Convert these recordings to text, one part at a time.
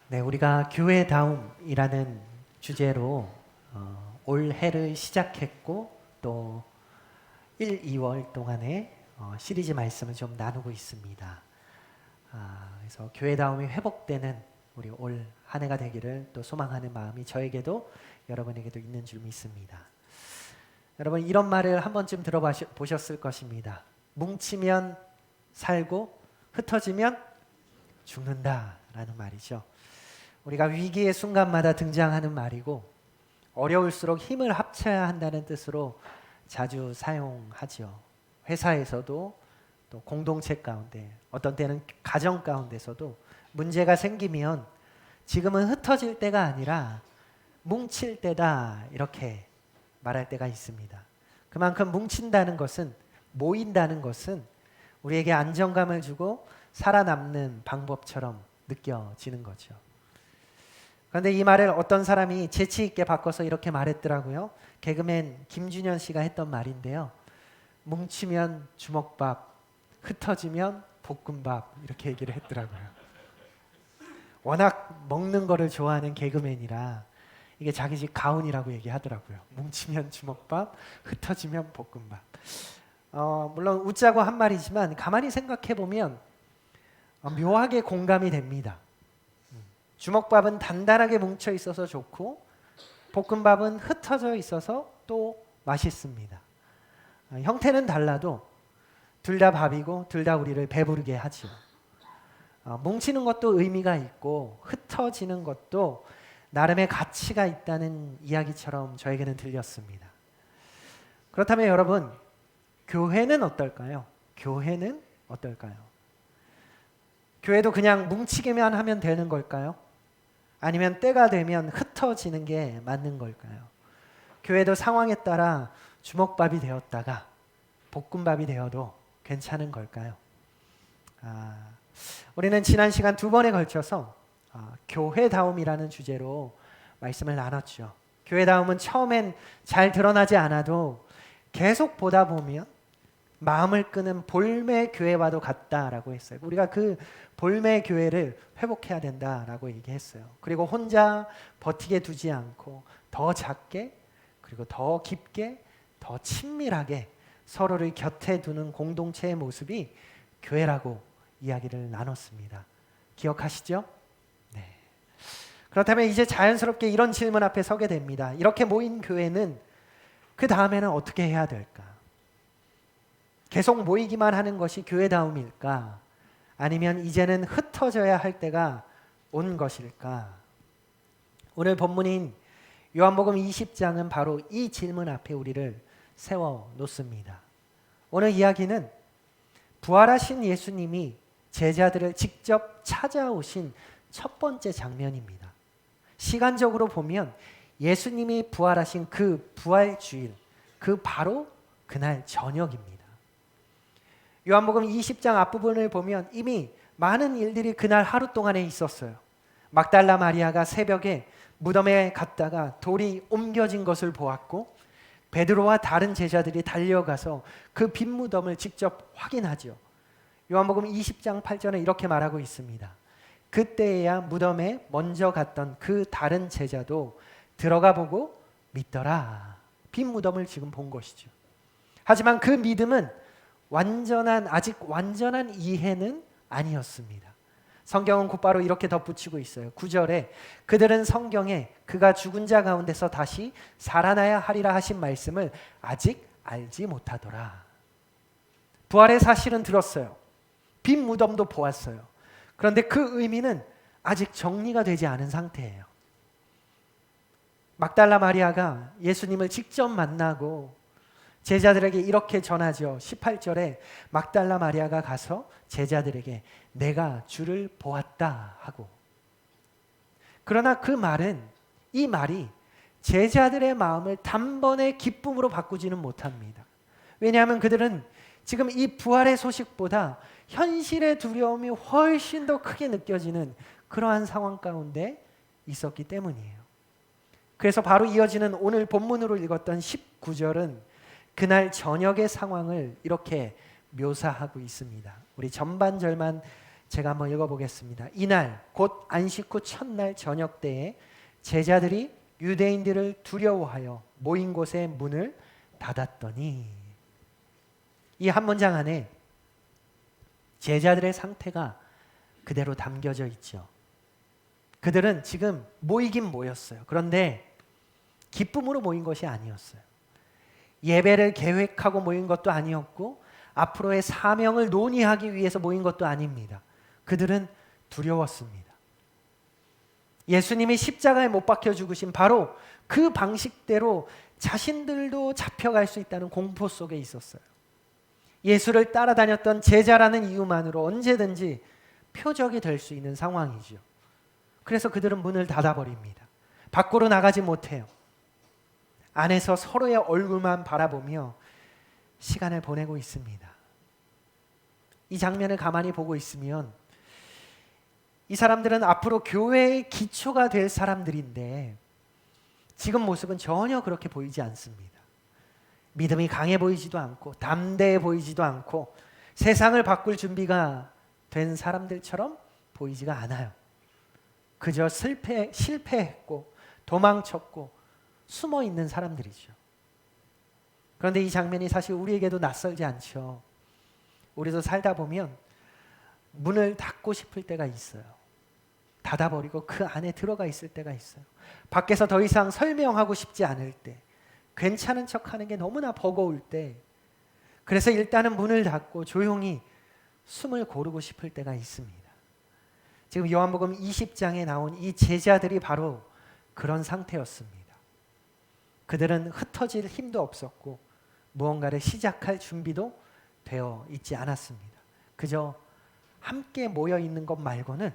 네, 우리가 교회다움이라는 주제로 올 해를 시작했고 또 1, 2월 동안에 시리즈 말씀을 좀 나누고 있습니다. 그래서 교회다움이 회복되는 우리 올 한 해가 되기를 또 소망하는 마음이 저에게도 여러분에게도 있는 줄 믿습니다. 여러분 이런 말을 한 번쯤 들어보셨을 것입니다. 뭉치면 살고 흩어지면 죽는다라는 말이죠. 우리가 위기의 순간마다 등장하는 말이고 어려울수록 힘을 합쳐야 한다는 뜻으로 자주 사용하죠. 회사에서도 또 공동체 가운데 어떤 때는 가정 가운데서도 문제가 생기면 지금은 흩어질 때가 아니라 뭉칠 때다 이렇게 말할 때가 있습니다. 그만큼 뭉친다는 것은 모인다는 것은 우리에게 안정감을 주고 살아남는 방법처럼 느껴지는 거죠. 그런데 이 말을 어떤 사람이 재치 있게 바꿔서 이렇게 말했더라고요. 개그맨 김준현 씨가 했던 말인데요. 뭉치면 주먹밥, 흩어지면 볶음밥 이렇게 얘기를 했더라고요. 워낙 먹는 거를 좋아하는 개그맨이라 이게 자기 집 가훈이라고 얘기하더라고요. 뭉치면 주먹밥, 흩어지면 볶음밥. 물론 웃자고 한 말이지만 가만히 생각해 보면 묘하게 공감이 됩니다. 주먹밥은 단단하게 뭉쳐 있어서 좋고 볶음밥은 흩어져 있어서 또 맛있습니다. 형태는 달라도 둘 다 밥이고 둘 다 우리를 배부르게 하죠. 뭉치는 것도 의미가 있고 흩어지는 것도 나름의 가치가 있다는 이야기처럼 저에게는 들렸습니다. 그렇다면 여러분, 교회는 어떨까요? 교회는 어떨까요? 교회도 그냥 뭉치기만 하면 되는 걸까요? 아니면 때가 되면 흩어지는 게 맞는 걸까요? 교회도 상황에 따라 주먹밥이 되었다가 볶음밥이 되어도 괜찮은 걸까요? 우리는 지난 시간 2번에 걸쳐서 교회다움이라는 주제로 말씀을 나눴죠. 교회다움은 처음엔 잘 드러나지 않아도 계속 보다 보면 마음을 끄는 볼매 교회와도 같다라고 했어요. 우리가 그 볼매 교회를 회복해야 된다라고 얘기했어요. 그리고 혼자 버티게 두지 않고 더 작게 그리고 더 깊게 더 친밀하게 서로를 곁에 두는 공동체의 모습이 교회라고 이야기를 나눴습니다. 기억하시죠? 네. 그렇다면 이제 자연스럽게 이런 질문 앞에 서게 됩니다. 이렇게 모인 교회는 그 다음에는 어떻게 해야 될까? 계속 모이기만 하는 것이 교회다움일까? 아니면 이제는 흩어져야 할 때가 온 것일까? 오늘 본문인 요한복음 20장은 바로 이 질문 앞에 우리를 세워 놓습니다. 오늘 이야기는 부활하신 예수님이 제자들을 직접 찾아오신 첫 번째 장면입니다. 시간적으로 보면 예수님이 부활하신 그 부활주일, 그 바로 그날 저녁입니다. 요한복음 20장 앞부분을 보면 이미 많은 일들이 그날 하루 동안에 있었어요. 막달라 마리아가 새벽에 무덤에 갔다가 돌이 옮겨진 것을 보았고 베드로와 다른 제자들이 달려가서 그 빈 무덤을 직접 확인하죠. 요한복음 20장 8절에 이렇게 말하고 있습니다. 그때야 무덤에 먼저 갔던 그 다른 제자도 들어가 보고 믿더라. 빈 무덤을 지금 본 것이죠. 하지만 그 믿음은 아직 완전한 이해는 아니었습니다. 성경은 곧바로 이렇게 덧붙이고 있어요. 9절에 그들은 성경에 그가 죽은 자 가운데서 다시 살아나야 하리라 하신 말씀을 아직 알지 못하더라. 부활의 사실은 들었어요. 빈 무덤도 보았어요. 그런데 그 의미는 아직 정리가 되지 않은 상태예요. 막달라 마리아가 예수님을 직접 만나고 제자들에게 이렇게 전하죠. 18절에 막달라 마리아가 가서 제자들에게 내가 주를 보았다 하고. 그러나 이 말이 제자들의 마음을 단번에 기쁨으로 바꾸지는 못합니다. 왜냐하면 그들은 지금 이 부활의 소식보다 현실의 두려움이 훨씬 더 크게 느껴지는 그러한 상황 가운데 있었기 때문이에요. 그래서 바로 이어지는 오늘 본문으로 읽었던 19절은 그날 저녁의 상황을 이렇게 묘사하고 있습니다. 우리 전반절만 제가 한번 읽어보겠습니다. 이날 곧 안식 후 첫날 저녁 때에 제자들이 유대인들을 두려워하여 모인 곳에 문을 닫았더니, 이 한 문장 안에 제자들의 상태가 그대로 담겨져 있죠. 그들은 지금 모이긴 모였어요. 그런데 기쁨으로 모인 것이 아니었어요. 예배를 계획하고 모인 것도 아니었고 앞으로의 사명을 논의하기 위해서 모인 것도 아닙니다. 그들은 두려웠습니다. 예수님이 십자가에 못 박혀 죽으신 바로 그 방식대로 자신들도 잡혀갈 수 있다는 공포 속에 있었어요. 예수를 따라다녔던 제자라는 이유만으로 언제든지 표적이 될 수 있는 상황이죠. 그래서 그들은 문을 닫아버립니다. 밖으로 나가지 못해요. 안에서 서로의 얼굴만 바라보며 시간을 보내고 있습니다. 이 장면을 가만히 보고 있으면 이 사람들은 앞으로 교회의 기초가 될 사람들인데 지금 모습은 전혀 그렇게 보이지 않습니다. 믿음이 강해 보이지도 않고 담대해 보이지도 않고 세상을 바꿀 준비가 된 사람들처럼 보이지가 않아요. 그저 실패했고 도망쳤고 숨어 있는 사람들이죠. 그런데 이 장면이 사실 우리에게도 낯설지 않죠. 우리도 살다 보면 문을 닫고 싶을 때가 있어요. 닫아버리고 그 안에 들어가 있을 때가 있어요. 밖에서 더 이상 설명하고 싶지 않을 때, 괜찮은 척하는 게 너무나 버거울 때, 그래서 일단은 문을 닫고 조용히 숨을 고르고 싶을 때가 있습니다. 지금 요한복음 20장에 나온 이 제자들이 바로 그런 상태였습니다. 그들은 흩어질 힘도 없었고 무언가를 시작할 준비도 되어 있지 않았습니다. 그저 함께 모여 있는 것 말고는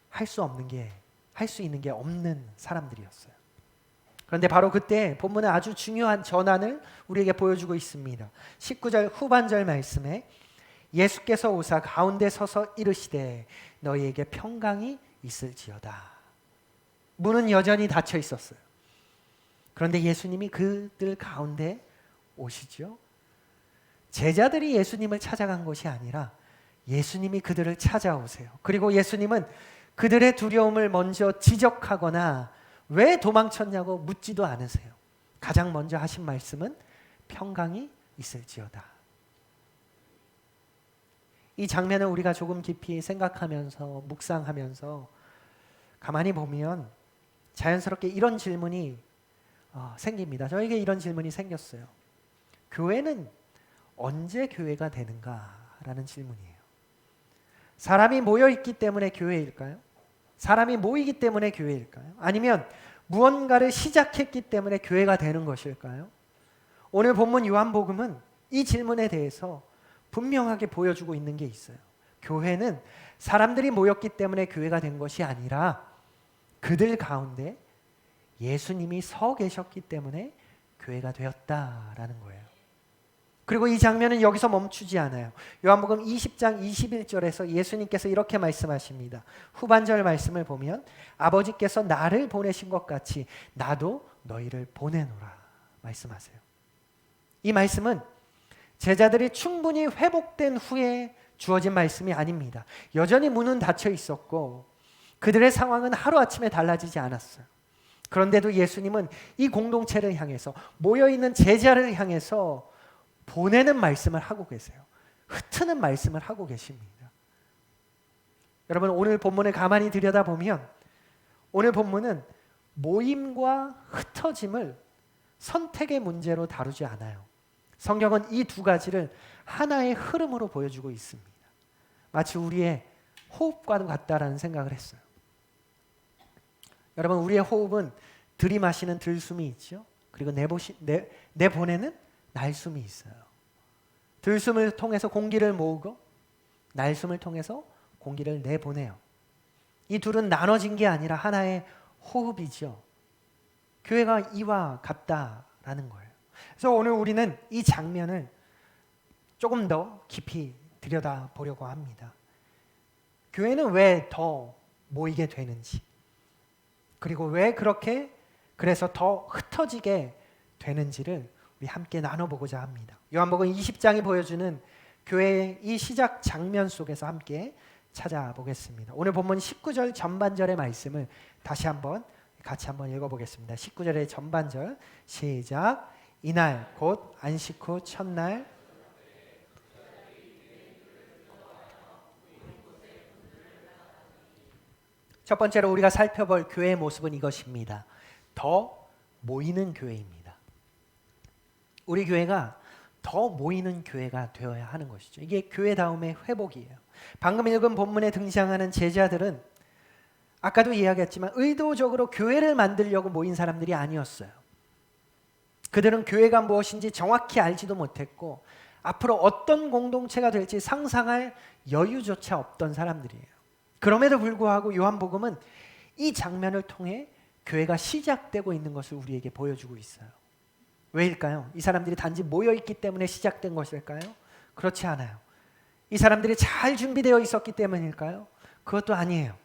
할 수 있는 게 없는 사람들이었어요. 그런데 바로 그때 본문은 아주 중요한 전환을 우리에게 보여주고 있습니다. 19절 후반절 말씀에 예수께서 오사 가운데 서서 이르시되 너희에게 평강이 있을지어다. 문은 여전히 닫혀 있었어요. 그런데 예수님이 그들 가운데 오시죠. 제자들이 예수님을 찾아간 것이 아니라 예수님이 그들을 찾아오세요. 그리고 예수님은 그들의 두려움을 먼저 지적하거나 왜 도망쳤냐고 묻지도 않으세요. 가장 먼저 하신 말씀은 평강이 있을지어다. 이 장면을 우리가 조금 깊이 생각하면서 묵상하면서 가만히 보면 자연스럽게 이런 질문이 생깁니다. 저에게 이런 질문이 생겼어요. 교회는 언제 교회가 되는가라는 질문이에요. 사람이 모여있기 때문에 교회일까요? 사람이 모이기 때문에 교회일까요? 아니면 무언가를 시작했기 때문에 교회가 되는 것일까요? 오늘 본문 요한복음은 이 질문에 대해서 분명하게 보여주고 있는 게 있어요. 교회는 사람들이 모였기 때문에 교회가 된 것이 아니라 그들 가운데 예수님이 서 계셨기 때문에 교회가 되었다라는 거예요. 그리고 이 장면은 여기서 멈추지 않아요. 요한복음 20장 21절에서 예수님께서 이렇게 말씀하십니다. 후반절 말씀을 보면 아버지께서 나를 보내신 것 같이 나도 너희를 보내노라 말씀하세요. 이 말씀은 제자들이 충분히 회복된 후에 주어진 말씀이 아닙니다. 여전히 문은 닫혀 있었고 그들의 상황은 하루아침에 달라지지 않았어요. 그런데도 예수님은 이 공동체를 향해서 모여있는 제자를 향해서 보내는 말씀을 하고 계세요. 흩트는 말씀을 하고 계십니다. 여러분 오늘 본문을 가만히 들여다보면 오늘 본문은 모임과 흩어짐을 선택의 문제로 다루지 않아요. 성경은 이 두 가지를 하나의 흐름으로 보여주고 있습니다. 마치 우리의 호흡과도 같다라는 생각을 했어요. 여러분 우리의 호흡은 들이마시는 들숨이 있죠. 그리고 내보내는 날숨이 있어요. 들숨을 통해서 공기를 모으고 날숨을 통해서 공기를 내보내요. 이 둘은 나눠진 게 아니라 하나의 호흡이죠. 교회가 이와 같다라는 거예요. 그래서 오늘 우리는 이 장면을 조금 더 깊이 들여다보려고 합니다. 교회는 왜 더 모이게 되는지, 그리고 왜 그래서 더 흩어지게 되는지를 우리 함께 나눠보고자 합니다. 요한복음 20장이 보여주는 교회의 이 시작 장면 속에서 함께 찾아보겠습니다. 오늘 본문 19절 전반절의 말씀을 다시 한번 같이 한번 읽어보겠습니다. 19절의 전반절 시작. 이날 곧 안식 후 첫날 첫 번째로 우리가 살펴볼 교회의 모습은 이것입니다. 더 모이는 교회입니다. 우리 교회가 더 모이는 교회가 되어야 하는 것이죠. 이게 교회다움의 회복이에요. 방금 읽은 본문에 등장하는 제자들은 아까도 이야기했지만 의도적으로 교회를 만들려고 모인 사람들이 아니었어요. 그들은 교회가 무엇인지 정확히 알지도 못했고 앞으로 어떤 공동체가 될지 상상할 여유조차 없던 사람들이에요. 그럼에도 불구하고 요한복음은 이 장면을 통해 교회가 시작되고 있는 것을 우리에게 보여주고 있어요. 왜일까요? 이 사람들이 단지 모여있기 때문에 시작된 것일까요? 그렇지 않아요. 이 사람들이 잘 준비되어 있었기 때문일까요? 그것도 아니에요.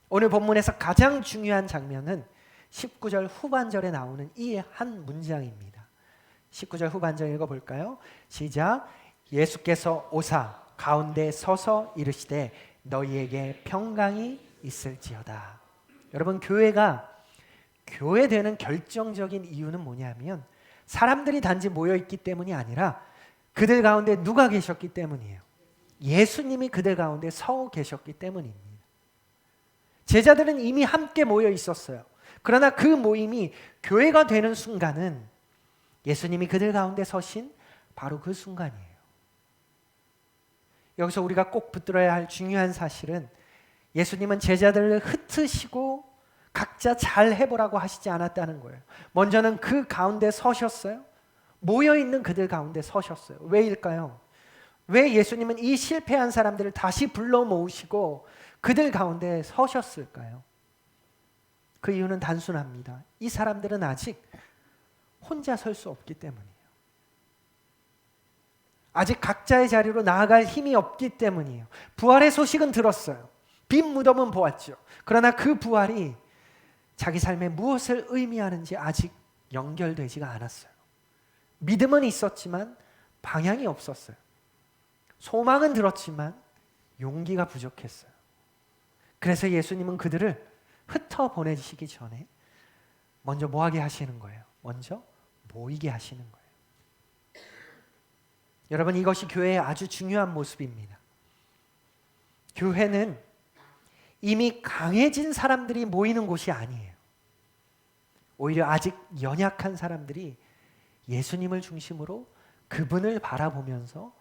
오늘 본문에서 가장 중요한 장면은 19절 후반절에 나오는 이 한 문장입니다. 19절 후반절 읽어볼까요? 시작. 예수께서 오사 가운데 서서 이르시되 너희에게 평강이 있을지어다. 여러분, 교회가 교회되는 결정적인 이유는 뭐냐면 사람들이 단지 모여있기 때문이 아니라 그들 가운데 누가 계셨기 때문이에요. 예수님이 그들 가운데 서 계셨기 때문입니다. 제자들은 이미 함께 모여 있었어요. 그러나 그 모임이 교회가 되는 순간은 예수님이 그들 가운데 서신 바로 그 순간이에요. 여기서 우리가 꼭 붙들어야 할 중요한 사실은 예수님은 제자들을 흩으시고 각자 잘 해보라고 하시지 않았다는 거예요. 먼저는 그 가운데 서셨어요. 모여있는 그들 가운데 서셨어요. 왜일까요? 왜 예수님은 이 실패한 사람들을 다시 불러 모으시고 그들 가운데 서셨을까요? 그 이유는 단순합니다. 이 사람들은 아직 혼자 설 수 없기 때문이에요. 아직 각자의 자리로 나아갈 힘이 없기 때문이에요. 부활의 소식은 들었어요. 빈 무덤은 보았죠. 그러나 그 부활이 자기 삶에 무엇을 의미하는지 아직 연결되지가 않았어요. 믿음은 있었지만 방향이 없었어요. 소망은 들었지만 용기가 부족했어요. 그래서 예수님은 그들을 흩어 보내시기 전에 먼저 뭐 하게 하시는 거예요? 먼저 모이게 하시는 거예요. 여러분, 이것이 교회의 아주 중요한 모습입니다. 교회는 이미 강해진 사람들이 모이는 곳이 아니에요. 오히려 아직 연약한 사람들이 예수님을 중심으로 그분을 바라보면서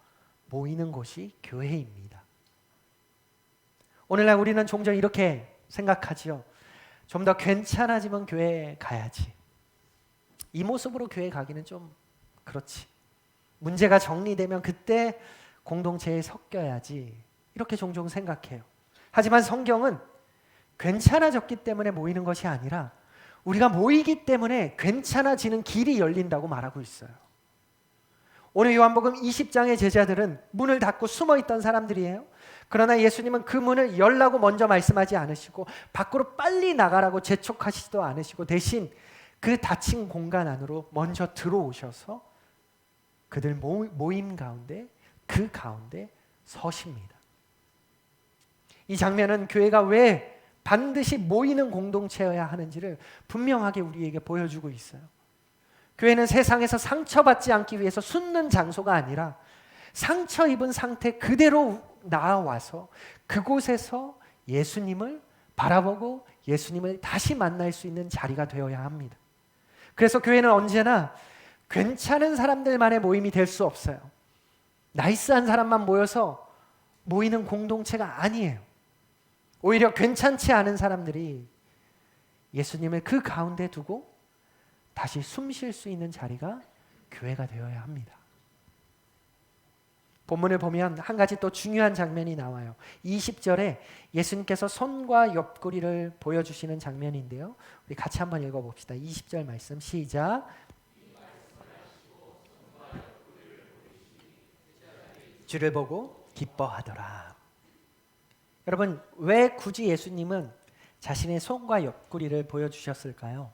모이는 곳이 교회입니다. 오늘날 우리는 종종 이렇게 생각하죠. 좀 더 괜찮아지면 교회에 가야지. 이 모습으로 교회 가기는 좀 그렇지. 문제가 정리되면 그때 공동체에 섞여야지. 이렇게 종종 생각해요. 하지만 성경은 괜찮아졌기 때문에 모이는 것이 아니라 우리가 모이기 때문에 괜찮아지는 길이 열린다고 말하고 있어요. 오늘 요한복음 20장의 제자들은 문을 닫고 숨어있던 사람들이에요. 그러나 예수님은 그 문을 열라고 먼저 말씀하지 않으시고 밖으로 빨리 나가라고 재촉하시지도 않으시고 대신 그 닫힌 공간 안으로 먼저 들어오셔서 그들 모임 가운데 그 가운데 서십니다. 이 장면은 교회가 왜 반드시 모이는 공동체여야 하는지를 분명하게 우리에게 보여주고 있어요. 교회는 세상에서 상처받지 않기 위해서 숨는 장소가 아니라 상처 입은 상태 그대로 나와서 그곳에서 예수님을 바라보고 예수님을 다시 만날 수 있는 자리가 되어야 합니다. 그래서 교회는 언제나 괜찮은 사람들만의 모임이 될 수 없어요. 나이스한 사람만 모여서 모이는 공동체가 아니에요. 오히려 괜찮지 않은 사람들이 예수님을 그 가운데 두고 다시 숨 쉴 수 있는 자리가 교회가 되어야 합니다. 본문을 보면 한 가지 또 중요한 장면이 나와요. 20절에 예수님께서 손과 옆구리를 보여주시는 장면인데요. 우리 같이 한번 읽어봅시다. 20절 말씀 시작. 주를 보고 기뻐하더라. 여러분, 왜 굳이 예수님은 자신의 손과 옆구리를 보여주셨을까요?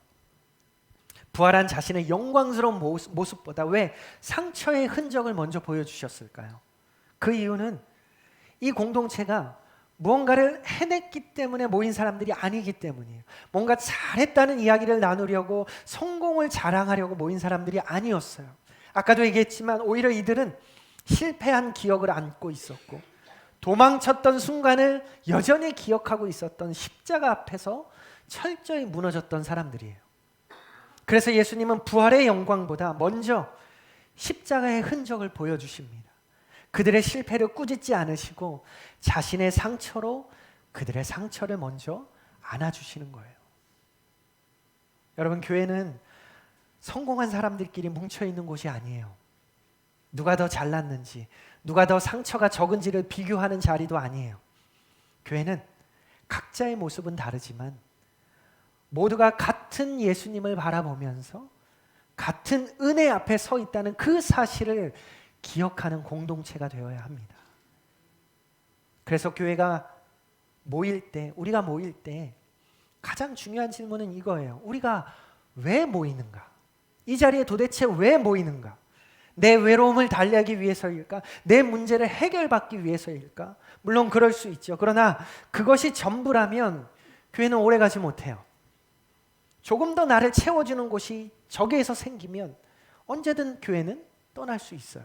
부활한 자신의 영광스러운 모습보다 왜 상처의 흔적을 먼저 보여주셨을까요? 그 이유는 이 공동체가 무언가를 해냈기 때문에 모인 사람들이 아니기 때문이에요. 뭔가 잘했다는 이야기를 나누려고 성공을 자랑하려고 모인 사람들이 아니었어요. 아까도 얘기했지만 오히려 이들은 실패한 기억을 안고 있었고 도망쳤던 순간을 여전히 기억하고 있었던 십자가 앞에서 철저히 무너졌던 사람들이에요. 그래서 예수님은 부활의 영광보다 먼저 십자가의 흔적을 보여주십니다. 그들의 실패를 꾸짖지 않으시고 자신의 상처로 그들의 상처를 먼저 안아주시는 거예요. 여러분, 교회는 성공한 사람들끼리 뭉쳐있는 곳이 아니에요. 누가 더 잘났는지, 누가 더 상처가 적은지를 비교하는 자리도 아니에요. 교회는 각자의 모습은 다르지만 모두가 같은 예수님을 바라보면서 같은 은혜 앞에 서 있다는 그 사실을 기억하는 공동체가 되어야 합니다. 그래서 교회가 모일 때, 우리가 모일 때 가장 중요한 질문은 이거예요. 우리가 왜 모이는가? 이 자리에 도대체 왜 모이는가? 내 외로움을 달래기 위해서일까? 내 문제를 해결받기 위해서일까? 물론 그럴 수 있죠. 그러나 그것이 전부라면 교회는 오래가지 못해요. 조금 더 나를 채워주는 곳이 저기에서 생기면 언제든 교회는 떠날 수 있어요.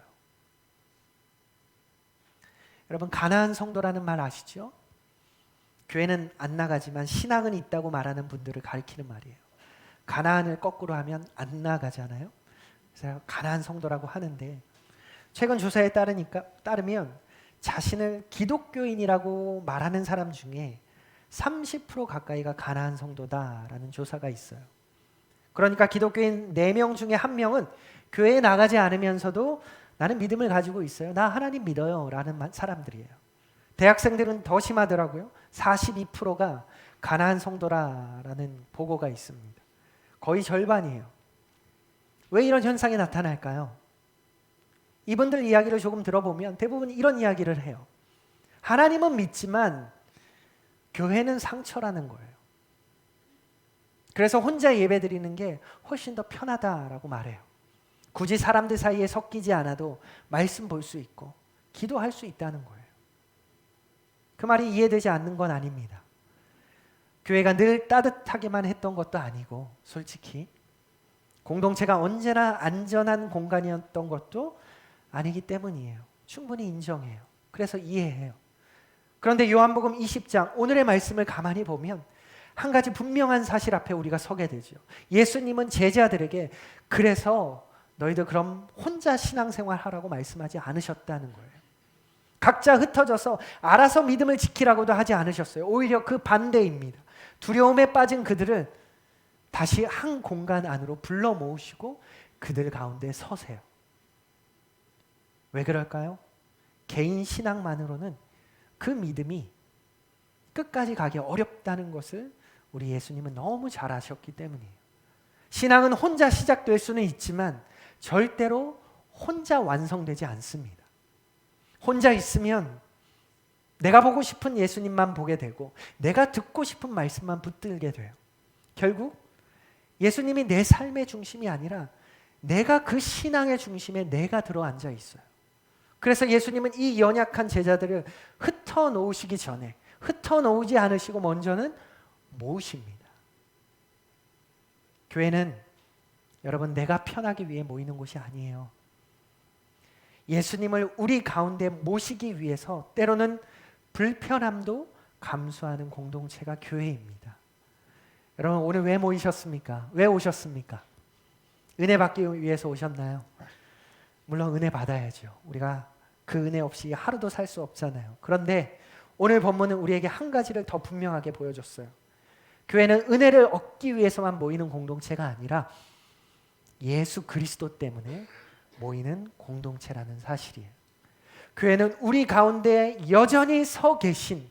여러분, 가나안 성도라는 말 아시죠? 교회는 안 나가지만 신앙은 있다고 말하는 분들을 가리키는 말이에요. 가나안을 거꾸로 하면 안 나가잖아요. 그래서 가나안 성도라고 하는데 최근 조사에 따르면 자신을 기독교인이라고 말하는 사람 중에 30% 가까이가 가나안 성도다라는 조사가 있어요. 그러니까 기독교인 4명 중에 1명은 교회에 나가지 않으면서도 나는 믿음을 가지고 있어요. 나 하나님 믿어요 라는 사람들이에요. 대학생들은 더 심하더라고요. 42%가 가나안 성도라는 보고가 있습니다. 거의 절반이에요. 왜 이런 현상이 나타날까요? 이분들 이야기를 조금 들어보면 대부분 이런 이야기를 해요. 하나님은 믿지만 교회는 상처라는 거예요. 그래서 혼자 예배 드리는 게 훨씬 더 편하다라고 말해요. 굳이 사람들 사이에 섞이지 않아도 말씀 볼 수 있고 기도할 수 있다는 거예요. 그 말이 이해되지 않는 건 아닙니다. 교회가 늘 따뜻하게만 했던 것도 아니고 솔직히 공동체가 언제나 안전한 공간이었던 것도 아니기 때문이에요. 충분히 인정해요. 그래서 이해해요. 그런데 요한복음 20장 오늘의 말씀을 가만히 보면 한 가지 분명한 사실 앞에 우리가 서게 되죠. 예수님은 제자들에게 그래서 너희들 그럼 혼자 신앙생활 하라고 말씀하지 않으셨다는 거예요. 각자 흩어져서 알아서 믿음을 지키라고도 하지 않으셨어요. 오히려 그 반대입니다. 두려움에 빠진 그들을 다시 한 공간 안으로 불러 모으시고 그들 가운데 서세요. 왜 그럴까요? 개인 신앙만으로는 그 믿음이 끝까지 가기 어렵다는 것을 우리 예수님은 너무 잘 아셨기 때문이에요. 신앙은 혼자 시작될 수는 있지만 절대로 혼자 완성되지 않습니다. 혼자 있으면 내가 보고 싶은 예수님만 보게 되고 내가 듣고 싶은 말씀만 붙들게 돼요. 결국 예수님이 내 삶의 중심이 아니라 내가 그 신앙의 중심에 내가 들어앉아 있어요. 그래서 예수님은 이 연약한 제자들을 흩어놓으시기 전에 흩어놓지 않으시고 먼저는 모으십니다. 교회는 여러분 내가 편하기 위해 모이는 곳이 아니에요. 예수님을 우리 가운데 모시기 위해서 때로는 불편함도 감수하는 공동체가 교회입니다. 여러분 오늘 왜 모이셨습니까? 왜 오셨습니까? 은혜 받기 위해서 오셨나요? 물론 은혜 받아야죠. 우리가 그 은혜 없이 하루도 살 수 없잖아요. 그런데 오늘 본문은 우리에게 한 가지를 더 분명하게 보여줬어요. 교회는 은혜를 얻기 위해서만 모이는 공동체가 아니라 예수 그리스도 때문에 모이는 공동체라는 사실이에요. 교회는 우리 가운데 여전히 서 계신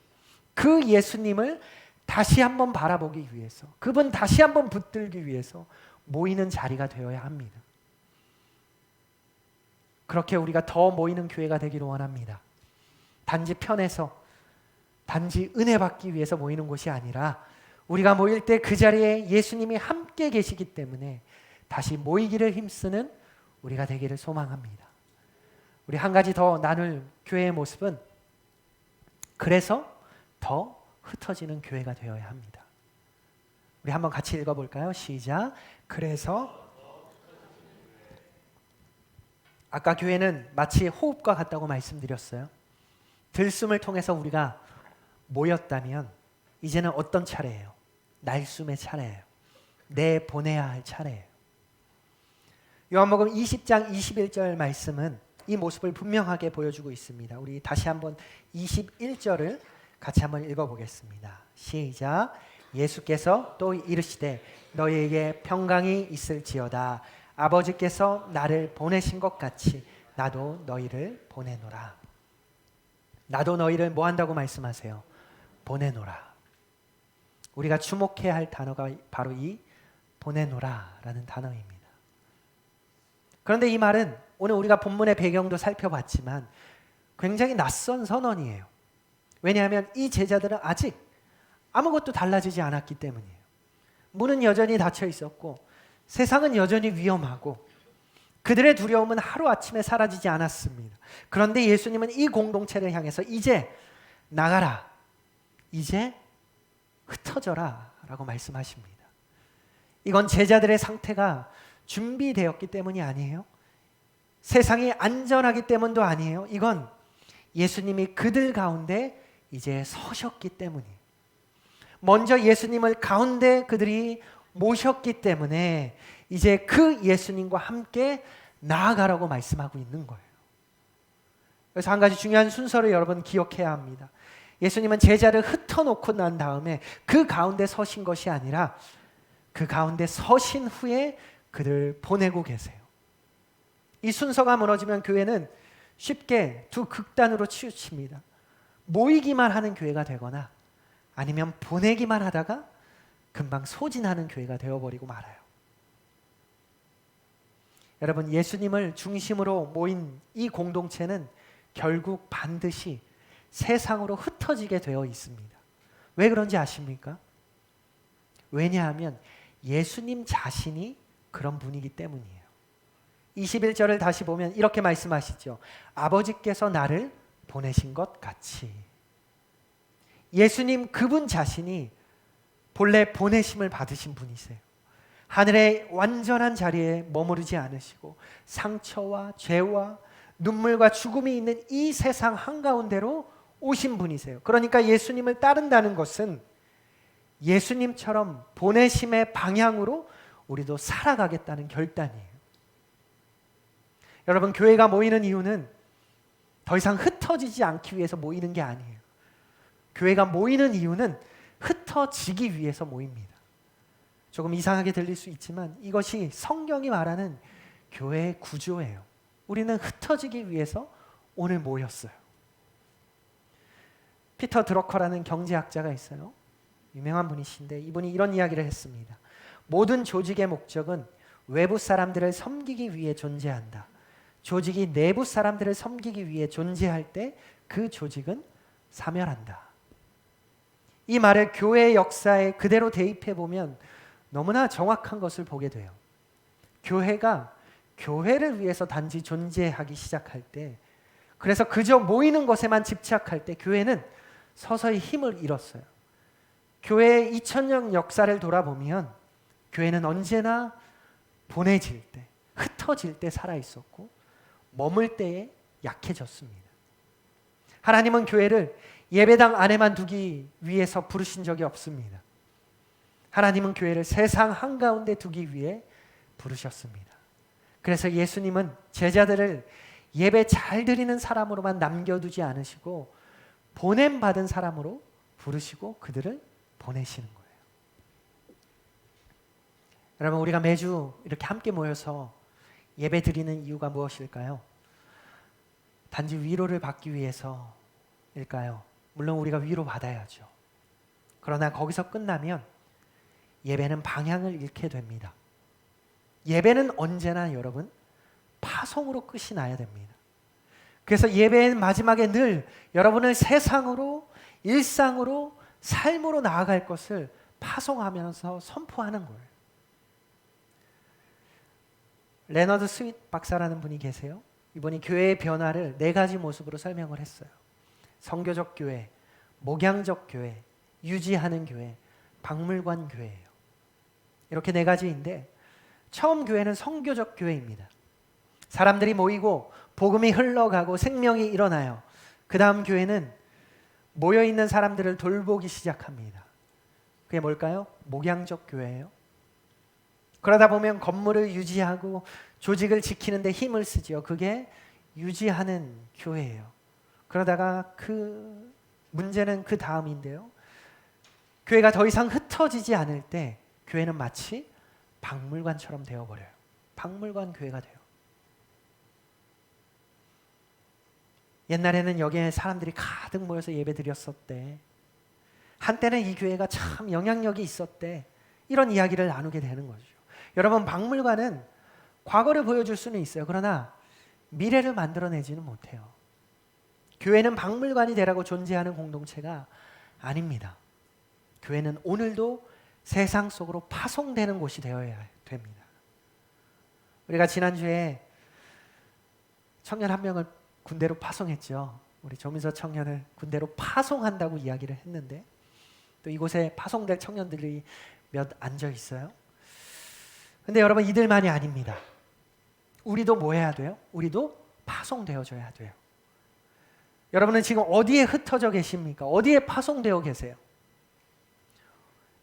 그 예수님을 다시 한번 바라보기 위해서, 그분 다시 한번 붙들기 위해서 모이는 자리가 되어야 합니다. 그렇게 우리가 더 모이는 교회가 되기를 원합니다. 단지 편해서, 단지 은혜 받기 위해서 모이는 곳이 아니라 우리가 모일 때 그 자리에 예수님이 함께 계시기 때문에 다시 모이기를 힘쓰는 우리가 되기를 소망합니다. 우리 한 가지 더 나눌 교회의 모습은 그래서 더 흩어지는 교회가 되어야 합니다. 우리 한번 같이 읽어볼까요? 시작. 그래서 아까 교회는 마치 호흡과 같다고 말씀드렸어요. 들숨을 통해서 우리가 모였다면 이제는 어떤 차례예요? 날숨의 차례예요. 내보내야 할 차례예요. 요한복음 20장 21절 말씀은 이 모습을 분명하게 보여주고 있습니다. 우리 다시 한번 21절을 같이 한번 읽어보겠습니다. 시작. 예수께서 또 이르시되 너희에게 평강이 있을지어다. 아버지께서 나를 보내신 것 같이 나도 너희를 보내노라. 나도 너희를 뭐 한다고 말씀하세요? 보내노라. 우리가 주목해야 할 단어가 바로 이 보내노라라는 단어입니다. 그런데 이 말은 오늘 우리가 본문의 배경도 살펴봤지만 굉장히 낯선 선언이에요. 왜냐하면 이 제자들은 아직 아무것도 달라지지 않았기 때문이에요. 문은 여전히 닫혀 있었고 세상은 여전히 위험하고 그들의 두려움은 하루아침에 사라지지 않았습니다. 그런데 예수님은 이 공동체를 향해서 이제 나가라, 이제 흩어져라 라고 말씀하십니다. 이건 제자들의 상태가 준비되었기 때문이 아니에요. 세상이 안전하기 때문도 아니에요. 이건 예수님이 그들 가운데 이제 서셨기 때문이에요. 먼저 예수님을 가운데 그들이 모셨기 때문에 이제 그 예수님과 함께 나아가라고 말씀하고 있는 거예요. 그래서 한 가지 중요한 순서를 여러분 기억해야 합니다. 예수님은 제자를 흩어놓고 난 다음에 그 가운데 서신 것이 아니라 그 가운데 서신 후에 그를 보내고 계세요. 이 순서가 무너지면 교회는 쉽게 두 극단으로 치우칩니다. 모이기만 하는 교회가 되거나 아니면 보내기만 하다가 금방 소진하는 교회가 되어버리고 말아요. 여러분, 예수님을 중심으로 모인 이 공동체는 결국 반드시 세상으로 흩어지게 되어 있습니다. 왜 그런지 아십니까? 왜냐하면 예수님 자신이 그런 분이기 때문이에요. 21절을 다시 보면 이렇게 말씀하시죠. 아버지께서 나를 보내신 것 같이. 예수님 그분 자신이 본래 보내심을 받으신 분이세요. 하늘의 완전한 자리에 머무르지 않으시고 상처와 죄와 눈물과 죽음이 있는 이 세상 한가운데로 오신 분이세요. 그러니까 예수님을 따른다는 것은 예수님처럼 보내심의 방향으로 우리도 살아가겠다는 결단이에요. 여러분, 교회가 모이는 이유는 더 이상 흩어지지 않기 위해서 모이는 게 아니에요. 교회가 모이는 이유는 흩어지기 위해서 모입니다. 조금 이상하게 들릴 수 있지만 이것이 성경이 말하는 교회의 구조예요. 우리는 흩어지기 위해서 오늘 모였어요. 피터 드러커라는 경제학자가 있어요. 유명한 분이신데 이분이 이런 이야기를 했습니다. 모든 조직의 목적은 외부 사람들을 섬기기 위해 존재한다. 조직이 내부 사람들을 섬기기 위해 존재할 때 그 조직은 사멸한다. 이 말을 교회의 역사에 그대로 대입해 보면 너무나 정확한 것을 보게 돼요. 교회가 교회를 위해서 단지 존재하기 시작할 때, 그래서 그저 모이는 것에만 집착할 때 교회는 서서히 힘을 잃었어요. 교회의 2000년 역사를 돌아보면 교회는 언제나 보내질 때, 흩어질 때 살아있었고 머물 때에 약해졌습니다. 하나님은 교회를 예배당 안에만 두기 위해서 부르신 적이 없습니다. 하나님은 교회를 세상 한가운데 두기 위해 부르셨습니다. 그래서 예수님은 제자들을 예배 잘 드리는 사람으로만 남겨두지 않으시고 보냄받은 사람으로 부르시고 그들을 보내시는 거예요. 여러분, 우리가 매주 이렇게 함께 모여서 예배 드리는 이유가 무엇일까요? 단지 위로를 받기 위해서일까요? 물론 우리가 위로받아야죠. 그러나 거기서 끝나면 예배는 방향을 잃게 됩니다. 예배는 언제나 여러분 파송으로 끝이 나야 됩니다. 그래서 예배의 마지막에 늘 여러분을 세상으로, 일상으로, 삶으로 나아갈 것을 파송하면서 선포하는 거예요. 레너드 스윗 박사라는 분이 계세요. 이분이 교회의 변화를 4가지 모습으로 설명을 했어요. 선교적 교회, 목양적 교회, 유지하는 교회, 박물관 교회예요. 이렇게 네 가지인데 처음 교회는 선교적 교회입니다. 사람들이 모이고 복음이 흘러가고 생명이 일어나요. 그 다음 교회는 모여있는 사람들을 돌보기 시작합니다. 그게 뭘까요? 목양적 교회예요. 그러다 보면 건물을 유지하고 조직을 지키는 데 힘을 쓰지요. 그게 유지하는 교회예요. 그러다가 그 문제는 그 다음인데요. 교회가 더 이상 흩어지지 않을 때 교회는 마치 박물관처럼 되어버려요. 박물관 교회가 돼요. 옛날에는 여기에 사람들이 가득 모여서 예배 드렸었대. 한때는 이 교회가 참 영향력이 있었대. 이런 이야기를 나누게 되는 거죠. 여러분, 박물관은 과거를 보여줄 수는 있어요. 그러나 미래를 만들어내지는 못해요. 교회는 박물관이 되라고 존재하는 공동체가 아닙니다. 교회는 오늘도 세상 속으로 파송되는 곳이 되어야 됩니다. 우리가 지난주에 청년 한 명을 군대로 파송했죠. 우리 조민서 청년을 군대로 파송한다고 이야기를 했는데 또 이곳에 파송될 청년들이 몇 앉아 있어요. 근데 여러분, 이들만이 아닙니다. 우리도 뭐 해야 돼요? 우리도 파송되어져야 돼요. 여러분은 지금 어디에 흩어져 계십니까? 어디에 파송되어 계세요?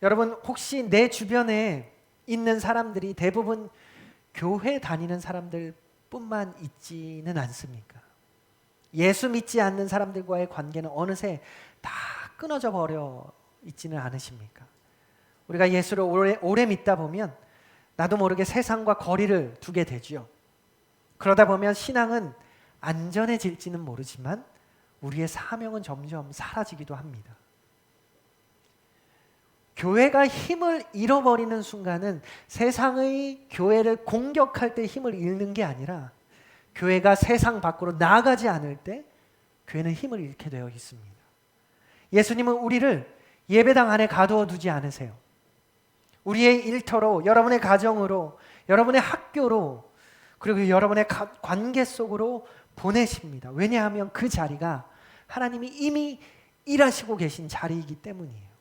여러분, 혹시 내 주변에 있는 사람들이 대부분 교회 다니는 사람들 뿐만 있지는 않습니까? 예수 믿지 않는 사람들과의 관계는 어느새 다 끊어져 버려 있지는 않으십니까? 우리가 예수를 오래 믿다 보면 나도 모르게 세상과 거리를 두게 되죠. 그러다 보면 신앙은 안전해질지는 모르지만 우리의 사명은 점점 사라지기도 합니다. 교회가 힘을 잃어버리는 순간은 세상의 교회를 공격할 때 힘을 잃는 게 아니라 교회가 세상 밖으로 나아가지 않을 때 교회는 힘을 잃게 되어 있습니다. 예수님은 우리를 예배당 안에 가두어 두지 않으세요. 우리의 일터로, 여러분의 가정으로, 여러분의 학교로, 그리고 여러분의 관계 속으로 보내십니다. 왜냐하면 그 자리가 하나님이 이미 일하시고 계신 자리이기 때문이에요.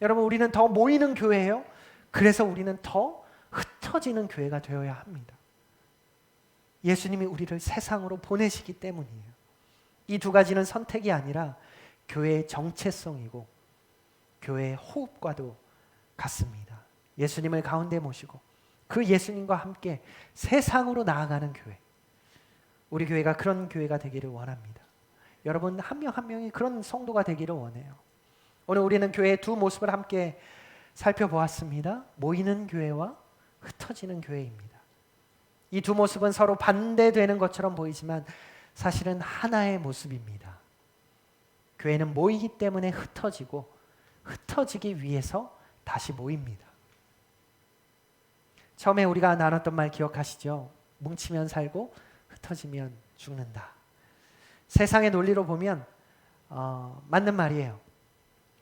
여러분, 우리는 더 모이는 교회예요. 그래서 우리는 더 흩어지는 교회가 되어야 합니다. 예수님이 우리를 세상으로 보내시기 때문이에요. 이 두 가지는 선택이 아니라 교회의 정체성이고 교회의 호흡과도 같습니다. 예수님을 가운데 모시고 그 예수님과 함께 세상으로 나아가는 교회. 우리 교회가 그런 교회가 되기를 원합니다. 여러분, 한 명 한 명이 그런 성도가 되기를 원해요. 오늘 우리는 교회의 두 모습을 함께 살펴보았습니다. 모이는 교회와 흩어지는 교회입니다. 이 두 모습은 서로 반대되는 것처럼 보이지만 사실은 하나의 모습입니다. 교회는 모이기 때문에 흩어지고 흩어지기 위해서 다시 모입니다. 처음에 우리가 나눴던 말 기억하시죠? 뭉치면 살고 흩어지면 죽는다. 세상의 논리로 보면 맞는 말이에요.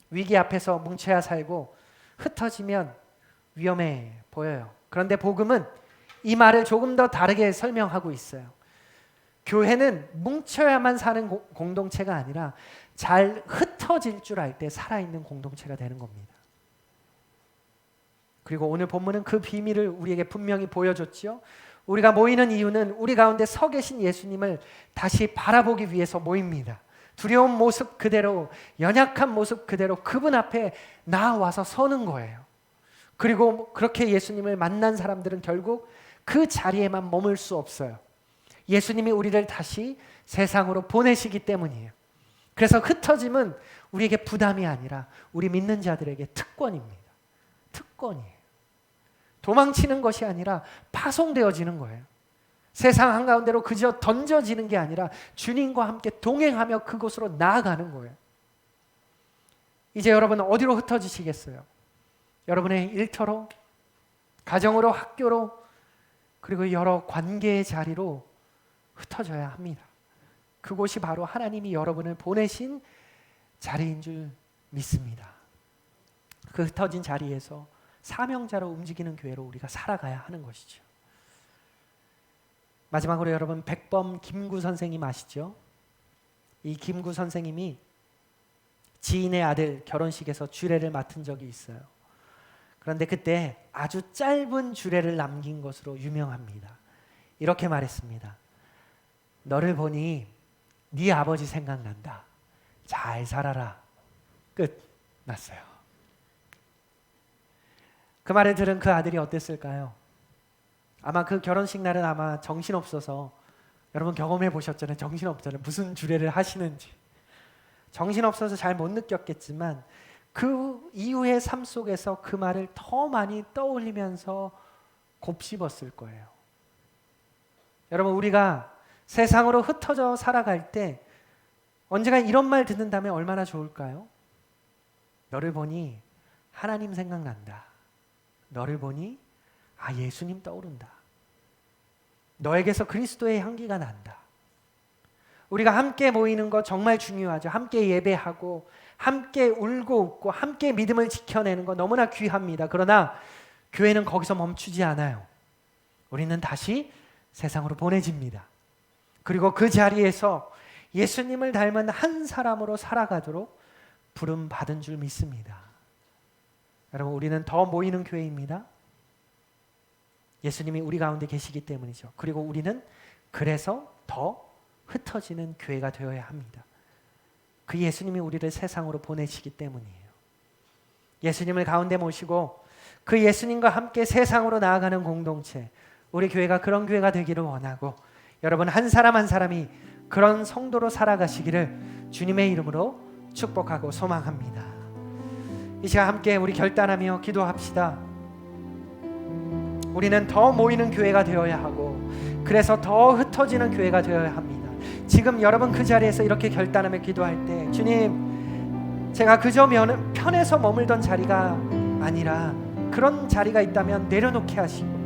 위기 앞에서 뭉쳐야 살고 흩어지면 위험해 보여요. 그런데 복음은 이 말을 조금 더 다르게 설명하고 있어요. 교회는 뭉쳐야만 사는 공동체가 아니라 잘 흩어질 줄 알 때 살아있는 공동체가 되는 겁니다. 그리고 오늘 본문은 그 비밀을 우리에게 분명히 보여줬지요. 우리가 모이는 이유는 우리 가운데 서 계신 예수님을 다시 바라보기 위해서 모입니다. 두려운 모습 그대로, 연약한 모습 그대로 그분 앞에 나와서 서는 거예요. 그리고 그렇게 예수님을 만난 사람들은 결국 그 자리에만 머물 수 없어요. 예수님이 우리를 다시 세상으로 보내시기 때문이에요. 그래서 흩어짐은 우리에게 부담이 아니라 우리 믿는 자들에게 특권입니다. 특권이에요. 도망치는 것이 아니라 파송되어지는 거예요. 세상 한가운데로 그저 던져지는 게 아니라 주님과 함께 동행하며 그곳으로 나아가는 거예요. 이제 여러분은 어디로 흩어지시겠어요? 여러분의 일터로, 가정으로, 학교로, 그리고 여러 관계의 자리로 흩어져야 합니다. 그곳이 바로 하나님이 여러분을 보내신 자리인 줄 믿습니다. 그 흩어진 자리에서 사명자로 움직이는 교회로 우리가 살아가야 하는 것이죠. 마지막으로 여러분, 백범 김구 선생님 아시죠? 이 김구 선생님이 지인의 아들 결혼식에서 주례를 맡은 적이 있어요. 그런데 그때 아주 짧은 주례를 남긴 것으로 유명합니다. 이렇게 말했습니다. 너를 보니 네 아버지 생각난다. 잘 살아라. 끝. 났어요. 그 말을 들은 그 아들이 어땠을까요? 아마 그 결혼식 날은 아마 정신없어서, 여러분 경험해 보셨잖아요. 정신없잖아요. 무슨 주례를 하시는지. 정신없어서 잘 못 느꼈겠지만 그 이후의 삶 속에서 그 말을 더 많이 떠올리면서 곱씹었을 거예요. 여러분, 우리가 세상으로 흩어져 살아갈 때 언젠가 이런 말 듣는다면 얼마나 좋을까요? 너를 보니 하나님 생각난다. 너를 보니 예수님 떠오른다. 너에게서 그리스도의 향기가 난다. 우리가 함께 모이는 거 정말 중요하죠. 함께 예배하고 함께 울고 웃고 함께 믿음을 지켜내는 거 너무나 귀합니다. 그러나 교회는 거기서 멈추지 않아요. 우리는 다시 세상으로 보내집니다. 그리고 그 자리에서 예수님을 닮은 한 사람으로 살아가도록 부름 받은 줄 믿습니다. 여러분, 우리는 더 모이는 교회입니다. 예수님이 우리 가운데 계시기 때문이죠. 그리고 우리는 그래서 더 흩어지는 교회가 되어야 합니다. 그 예수님이 우리를 세상으로 보내시기 때문이에요. 예수님을 가운데 모시고 그 예수님과 함께 세상으로 나아가는 공동체, 우리 교회가 그런 교회가 되기를 원하고, 여러분 한 사람 한 사람이 그런 성도로 살아가시기를 주님의 이름으로 축복하고 소망합니다. 이 시간 함께 우리 결단하며 기도합시다. 우리는 더 모이는 교회가 되어야 하고, 그래서 더 흩어지는 교회가 되어야 합니다. 지금 여러분 그 자리에서 이렇게 결단하며 기도할 때, 주님, 제가 그저 편에서 머물던 자리가 아니라 그런 자리가 있다면 내려놓게 하시고,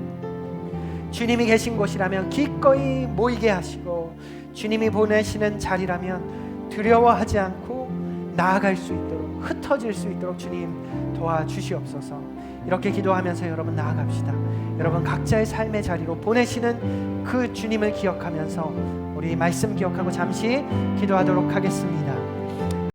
주님이 계신 곳이라면 기꺼이 모이게 하시고, 주님이 보내시는 자리라면 두려워하지 않고 나아갈 수 있도록, 흩어질 수 있도록 주님 도와주시옵소서. 이렇게 기도하면서 여러분 나아갑시다. 여러분 각자의 삶의 자리로 보내시는 그 주님을 기억하면서 우리 말씀 기억하고 잠시 기도하도록 하겠습니다.